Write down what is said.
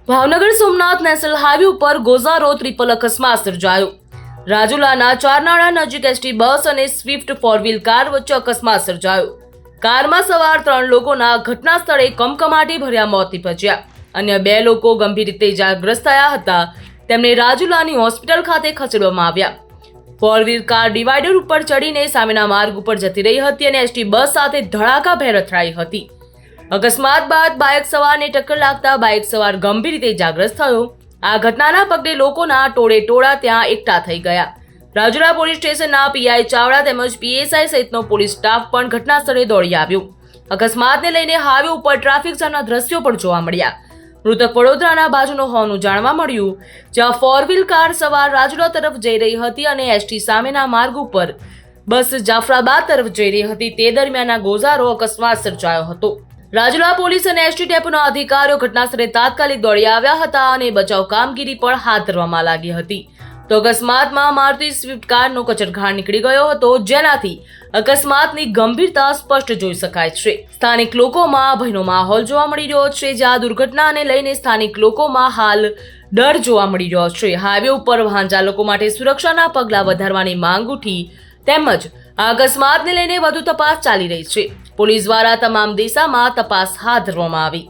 Bhavnagar Somnath national highway ઉપર ગોઝારો triple અકસ્માત સર્જાયો। રાજુલાના ચારનાળા નજીક એસટી બસ અને સ્વિફ્ટ ફોર વ્હીલ કાર વચ્ચે અકસ્માત સર્જાયો। કારમાં સવાર 3 લોકોના ઘટના સ્થળે કમકમાટી ભર્યા મોત નીપજ્યા। અન્ય 2 લોકો ગંભીર રીતે ઇજાગ્રસ્ત થયા હતા। તેમને રાજુલાની હોસ્પિટલ ખાતે ખસેડવામાં આવ્યા। ફોર વ્હીલ કાર ડિવાઈડર ઉપર ચડીને સામેના માર્ગ ઉપર જતી રહી હતી અને એસટી બસ સાથે ધડાકાભેર અથડાઈ હતી। અકસ્માત બાદ બાઇક સવારને ટક્કર લાગતા બાઇક સવાર ગંભીર રીતે ઇજાગ્રસ્ત થયો। આ ઘટનાના પગલે લોકોના ટોળે ટોળા ત્યાં એકઠા થઈ ગયા। રાજુલા પોલીસ સ્ટેશનના પીઆઈ ચાવડા તેમજ પીએસઆઈ સહિતનો પોલીસ સ્ટાફ પણ ઘટના સ્થળે દોડી આવ્યો। અકસ્માતને લઈને હાઈવે ઉપર ટ્રાફિક જામના દ્રશ્યો પણ જોવા મળ્યા। મૃતક વડોદરાના બાજુનો હોવાનું જાણવા મળ્યું, જ્યાં ફોર વ્હીલ કાર સવાર રાજુલા તરફ જઈ રહી હતી અને એસટી સામેના માર્ગ ઉપર બસ જાફરાબાદ તરફ જઈ રહી હતી। તે દરમિયાન આ ગોઝારો અકસ્માત સર્જાયો હતો। રાજુલા પોલીસ અને એસટી ડેપોના અધિકારીઓ ઘટનાસ્થળે તાત્કાલિક દોડી આવ્યા હતા અને બચાવ કામગીરી પણ હાથ ધરવામાં લાગી હતી। તો અકસ્માતમાં મારુતિ સ્વિફ્ટ કારનો કચરઘાણ નીકળી ગયો હતો, જેનાથી અકસ્માતની ગંભીરતા સ્પષ્ટ જોઈ શકાય છે। સ્થાનિક લોકોમાં ભયનો માહોલ જોવા મળી રહ્યો છે, જ્યાં દુર્ઘટનાને લઈને સ્થાનિક લોકોમાં હાલ ડર જોવા મળી રહ્યો છે। હાઈવે ઉપર વાહન ચાલકો માટે સુરક્ષાના પગલાં વધારવાની માંગ ઉઠી, તેમજ આ અકસ્માતને લઈને વધુ તપાસ ચાલી રહી છે। પોલીસ દ્વારા તમામ દિશામાં તપાસ હાથ ધરવામાં આવી।